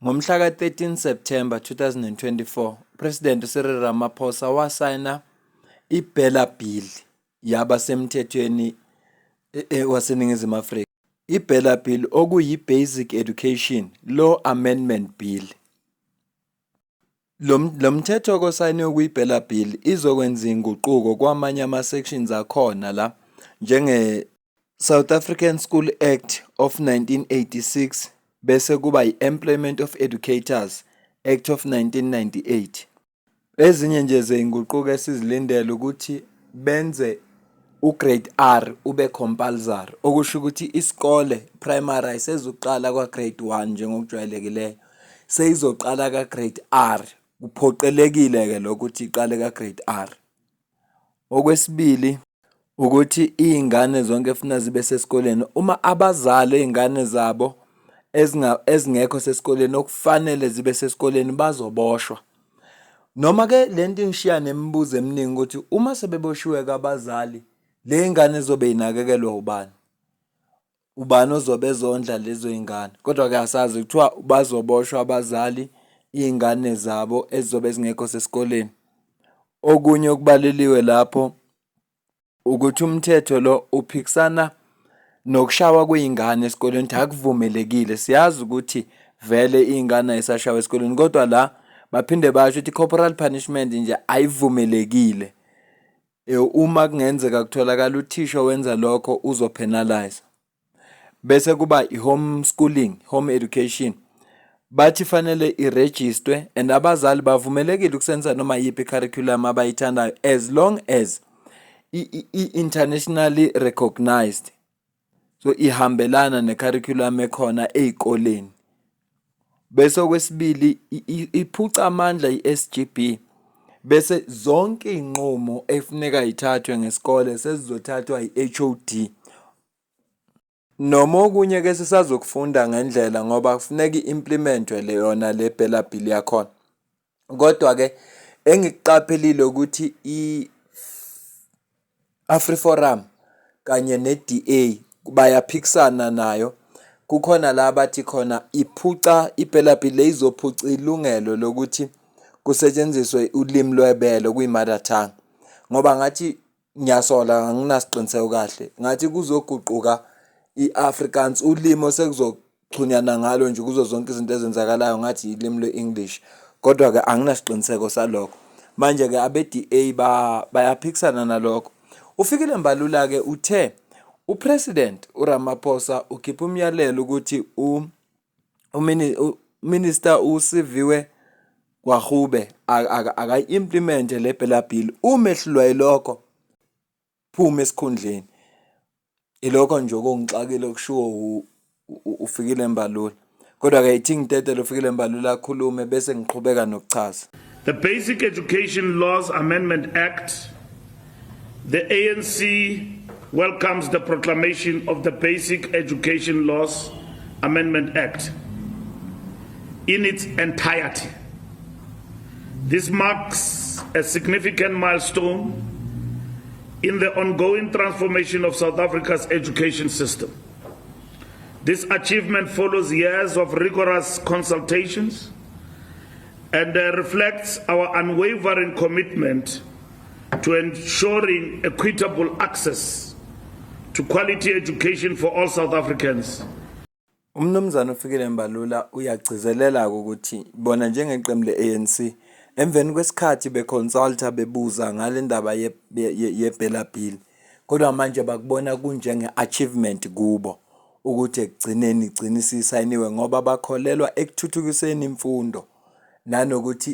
Ngomhla ka-13 September 2024, President Cyril Ramaphosa wasayina iBela Bill yaba semthethweni waseNingizimu Afrika. iBela Bill okuyi-Basic Education Law Amendment Bill. Lo mthetho osayinwe kuyiBela Bill izokwenza inguquko kwamanye ama-sections akhona la njenge-South African School Act of 1986 bese kuba i-Employment of Educators Act of 1998. Ezinye nje zey'nguquko esizilindele ukuthi benze ugrade R ube compulsory, okusho ukuthi isikole primary ayisezuqala kwa-grade 1 njengokujwayelekileyo, seyizoqala ka-grade R. Kuphoqelekile-ke lokuthi iqale ka-grade R. Okwesibili ukuthi iy'ngane zonke efuna zibe sesikoleni, uma abazali iy'ngane zabo ezingekho sesikoleni okufanele zibe sesikoleni bazoboshwa. Noma-ke le nto ingishiya nemibuzo eminingi ukuthi uma sebeboshiwe-ke abazali, le ngane zobe yinakekelwa ubani? Ubani ozobe ezondla lezo y'ngane? Kodwa-ke asazi kuthiwa bazoboshwa abazali iy'ngane zabo ezizobe zingekho sesikoleni. Okunye okubaleliwe lapho ukuthi umthetho lo uphikisana nokushawa kwey'ngane esikoleni, ukuthi akuvumelekile. Siyazi ukuthi vele iy'ngane ayisashawa esikoleni, kodwa la baphinde basho ukuthi i-corporal punishment nje ayivumelekile. Uma kungenzeka kutholakala uthisha wenza lokho uzopenalize. Bese kuba i-homeschooling, home education. Bathi fanele irejistwe and abazali bavumelekile ukusenza noma yiphi i-curriculum abayithandayo as long as i-internationally recognized. So ihambelana ne-curriculum ekhona ey'koleni. Bese okwesibili iphuca amandla i-SGB. Bese zonke iy'nqumo efuneka yithathwe ngesikole sezizothathwa i-HOD. Noma okunye-ke sisazokufunda ngendlela ngoba kufuneka i-implementwe yona le Bela Bill yakhona. Kodwa-ke engikuqaphelile ukuthi i-AfriForum kanye ne-DA bayaphikisana nayo. Kukhona la bathi khona iphuca iBela Bill izophuca ilungelo lokuthi kusetshenziswe ulimi lwebele kuyi-mother tongue. Ngoba ngathi ngiyasola, anginasiqiniseko kahle, ngathi kuzoguquka i-Afrikaans ulimi osekuzoxhunyana ngalo nje kuzo zonke izinto ezenzakalayo ngathi ilimi lwe-English. Kodwa-ke anginasiqiniseko salokho. Manje-ke abe-DA bayaphikisana nalokho. uFikile Mbalula-ke uthe uPresident uRamaphosa ukhipha umyalelo ukuthi uMinister uSiviwe Gwarube akayi-implemente le Bela Bill. Umehlulwa yilokho phuma esikhundleni. Ilokho nje okungixakile okushiwo uFikile Mbalula. Kodwa-ke ithi ngidedele uFikile Mbalula akhulume bese ngiqhubeka nokuchaza. The Basic Education Laws Amendment Act, the ANC welcomes the proclamation of the Basic Education Laws Amendment Act in its entirety. This marks a significant milestone in the ongoing transformation of South Africa's education system. This achievement follows years of rigorous consultations and reflects our unwavering commitment to ensuring equitable access to quality education for all South Africans. Umnumzana uFikile Mbalula uyagcizelela ukuthi bona njengeqembu le-ANC emveni kwesikhathi beconsulta bebuza ngale ndaba yeBela Bill, kodwa manje bakubona kunjenge-achievement kubo ukuthi ekugcineni igcine isayiniwe ngoba bakholelwa ekuthuthukiseni imfundo nanokuthi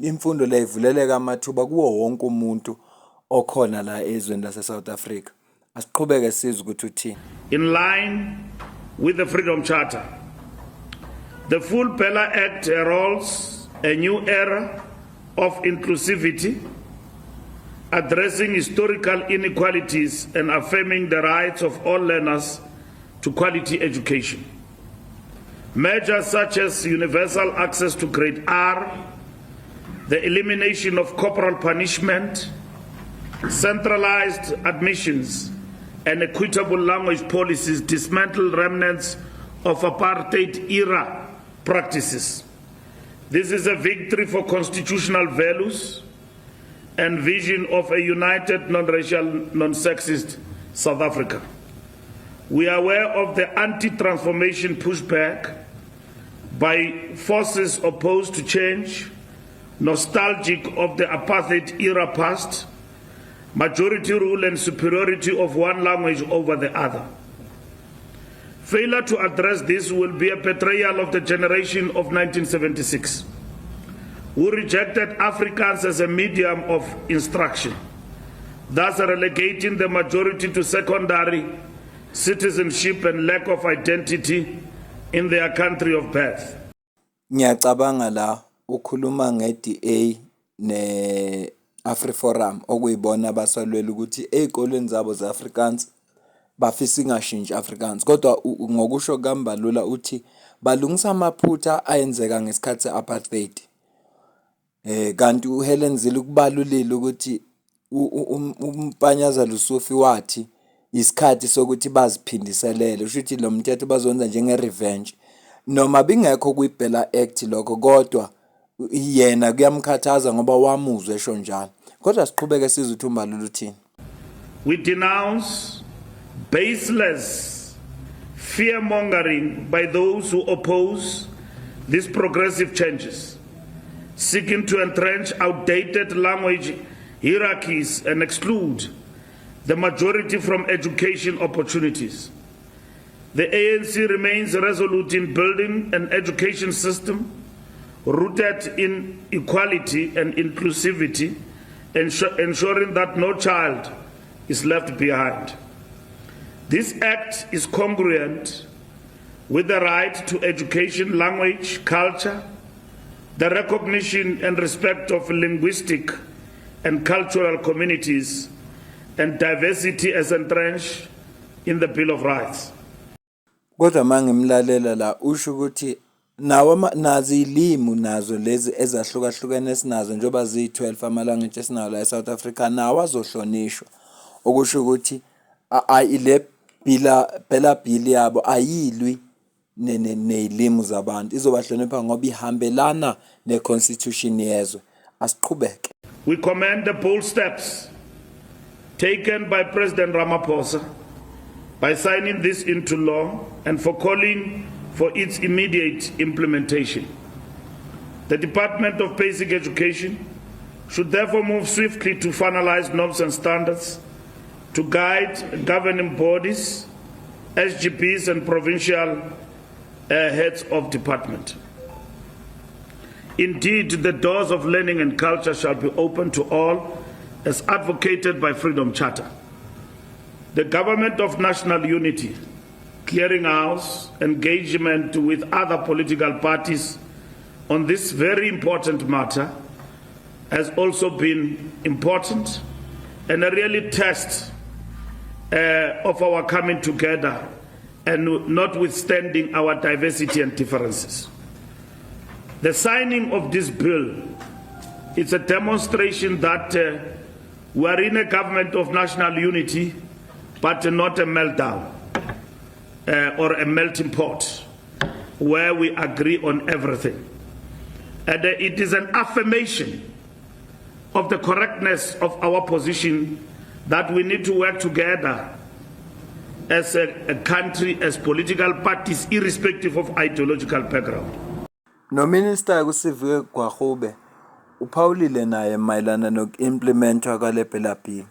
imfundo le ivuleleka amathuba kuwo wonke umuntu okhona la ezweni lase-South Africa. Asiqhubeke sizwe ukuthi uthini. In line with the Freedom Charter, the full Bela Act heralds a new era of inclusivity, addressing historical inequalities and affirming the rights of all learners to quality education. Measures such as universal access to grade R, the elimination of corporal punishment, centralized admissions, and equitable language policies dismantle remnants of apartheid era practices. This is a victory for constitutional values and vision of a united, non-racial, non-sexist South Africa. We are aware of the anti-transformation pushback by forces opposed to change, nostalgic of the apartheid era past, majority rule and superiority of one language over the other. Failure to address this will be a betrayal of the generation of 1976, who rejected Afrikaans as a medium of instruction, thus relegating the majority to secondary citizenship and lack of identity in their country of birth. Ngiyacabanga la ukhuluma nge-DA ne-AfriForum okuyibona abasalwela ukuthi ey'kolweni zabo ze-Afrikaans bafisa ingashintshi Afrikaans, kodwa ngokusho kukaMbalula uthi balungisa amaphutha ayenzeka ngesikhathi se-apartheid. Kanti uHelen Zille kubalulile ukuthi umpanyaza Lusufi wathi isikhathi sokuthi baziphindiselele, usho ukuthi lo mthetho bazonza njenge-revenge. Noma bingekho kwi-Bella Act lokho, kodwa yena kuyamkhathaza ngoba wamuzwa esho njalo. Kodwa siqhubeke sizwe ukuthi uMbalula uthini. We denounce baseless fear-mongering by those who oppose these progressive changes, seeking to entrench outdated language hierarchies and exclude the majority from education opportunities. The ANC remains resolute in building an education system rooted in equality and inclusivity, ensuring that no child is left behind. This act is congruent with the right to education, language, culture, the recognition and respect of linguistic and cultural communities, and diversity as entrenched in the Bill of Rights. Kodwa mangimlalela la usho ukuthi nazi ilimu nazo lezi ezahlukahlukene esinazo njengoba ziyi-12 amalanguage esinawo la eSouth Africa nawo azohlonishwa, okusho ukuthi ile Bella Bill yabo ayilwi nezilimu zabantu, izobahlonipha ngoba ihambelana neconstitution yezwe. Asiqhubeke. We commend the bold steps taken by President Ramaphosa by signing this into law and for calling for its immediate implementation. The Department of Basic Education should therefore move swiftly to finalize norms and standards to guide governing bodies, SGPs and provincial heads of department. Indeed, the doors of learning and culture shall be open to all as advocated by Freedom Charter. The Government of National Unity, Clearinghouse, engagement with other political parties on this very important matter has also been important and a really test of our coming together and notwithstanding our diversity and differences. The signing of this bill is a demonstration that we are in a government of national unity, but not a meltdown or a melting pot where we agree on everything. And it is an affirmation of the correctness of our position that we need to work together as a country, as political parties, irrespective of ideological background. No Minister kuSiviwe Gwarube uphawulile naye mayelana noku-implementwa kwale Bella Bill.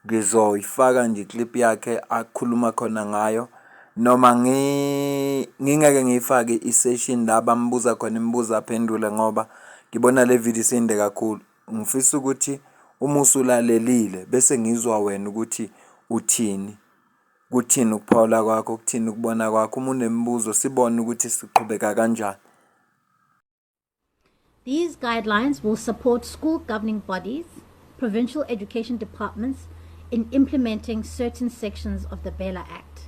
Ngizoyifaka nje clip yakhe akhuluma khona ngayo, noma ngingeke ngiyifake isession la bambuza khona imibuzo aphendule ngoba ngibona le video isinde kakhulu. Ngifisa ukuthi uma usulalelile bese ngizwa wena ukuthi uthini ukuphawula kwakho, ukuthini ukubona kwakho, uma unemibuzo sibone ukuthi siqhubeka kanjani. These guidelines will support school governing bodies, provincial education departments in implementing certain sections of the Bella Act.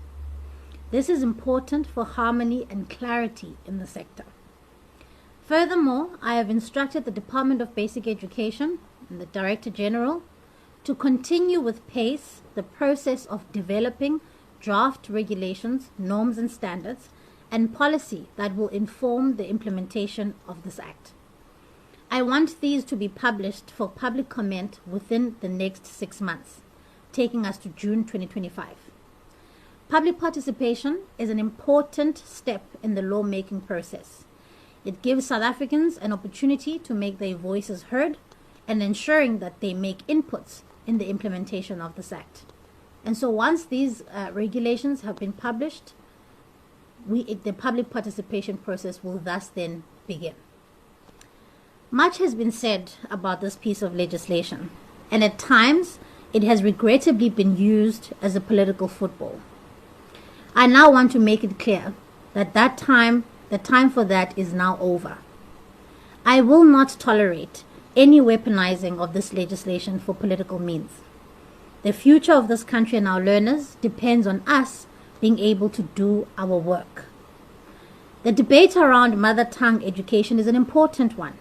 This is important for harmony and clarity in the sector. Furthermore, I have instructed the Department of Basic Education and the Director General to continue with pace the process of developing draft regulations, norms and standards, and policy that will inform the implementation of this act. I want these to be published for public comment within the next 6 months, taking us to June 2025. Public participation is an important step in the lawmaking process. It gives South Africans an opportunity to make their voices heard and ensuring that they make inputs in the implementation of this act. And so once these regulations have been published, the public participation process will thus then begin. Much has been said about this piece of legislation, and at times it has regrettably been used as a political football. I now want to make it clear that the time for that is now over. I will not tolerate any weaponizing of this legislation for political means. The future of this country and our learners depends on us being able to do our work. The debate around mother tongue education is an important one.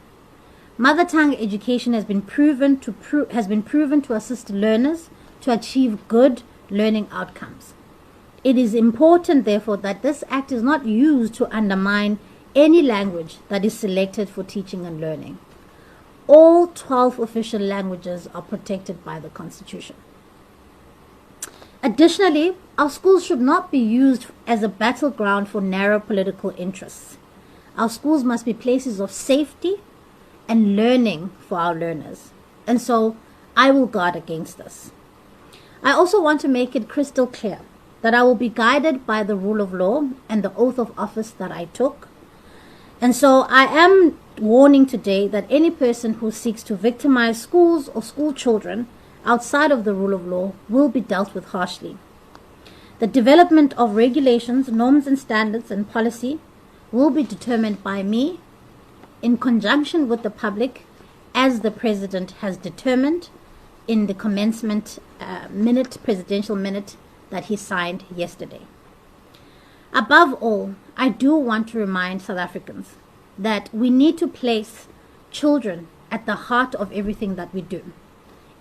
Mother tongue education has been proven to assist learners to achieve good learning outcomes. It is important, therefore, that this act is not used to undermine any language that is selected for teaching and learning. All 12 official languages are protected by the Constitution. Additionally, our schools should not be used as a battleground for narrow political interests. Our schools must be places of safety and learning for our learners. And so I will guard against this. I also want to make it crystal clear that I will be guided by the rule of law and the oath of office that I took. And so I am warning today that any person who seeks to victimize schools or school children outside of the rule of law will be dealt with harshly. The development of regulations, norms and standards and policy will be determined by me in conjunction with the public as the President has determined in the commencement presidential minute that he signed yesterday. Above all, I do want to remind South Africans that we need to place children at the heart of everything that we do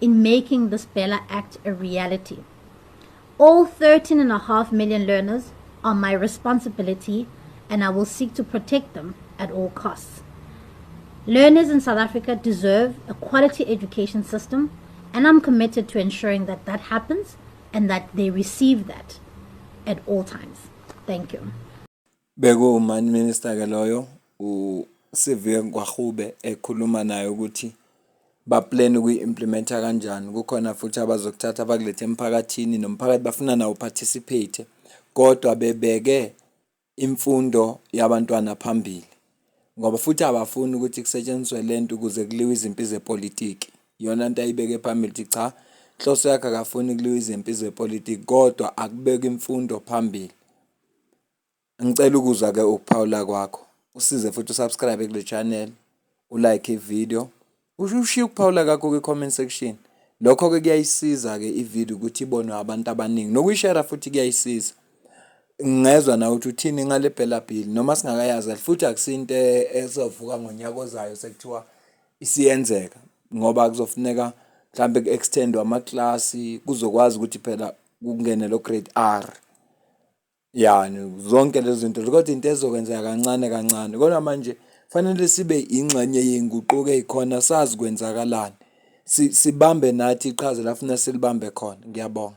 in making this Bella Act a reality. All 13.5 million learners are my responsibility, and I will seek to protect them at all costs. Learners in South Africa deserve a quality education system, and I'm committed to ensuring that that happens and that they receive that at all times. Thank you. Beku man minister ke loyo uSiviwe Ngwagube ekhuluma naye ukuthi baplan ukuimplementa kanjani. Kukhona futhi abazokuthatha bakulethe emphakathini nomphakathi bafuna nawo participate, kodwa bebeke imfundo yabantwana phambili, ngoba futhi abafuni ukuthi kusetshenziswe lento ukuze kuliwe izimpi zepolitiki. Yona into ayibeke phambili ukuthi cha, inhloso yakhe akafuni kuliwe izimpi zepolitiki, kodwa akubeka imfundo phambili. Ngicela ukuzwa ke ukuphawula kwakho, usize futhi usubscribe kule channel, ulike ivideo, ushiye ukuphawula kwakho kwi-comment section. Lokho ke kuyayisiza ke ivideo ukuthi ibonwe abantu abaningi, nokuyishare futhi kuyayisiza. Ngezwe na ukuthi uthini ngale Bella Bill noma singakayazi, futhi akusinto ezovuka ngonyaka ozayo sekuthiwa isiyenzeka, ngoba kuzofuneka mhlambe ku-extendwa ama-class kuzokwazi ukuthi phela kungene lo grade R. Yani zonke lezi zinto kodwa into ezokwenzeka kancane kancane, kodwa manje fanele sibe ingxenye yenguquko ezikhona, sazi kwenzakalani, sibambe nathi iqhaza lafuna silibambe khona. Ngiyabonga.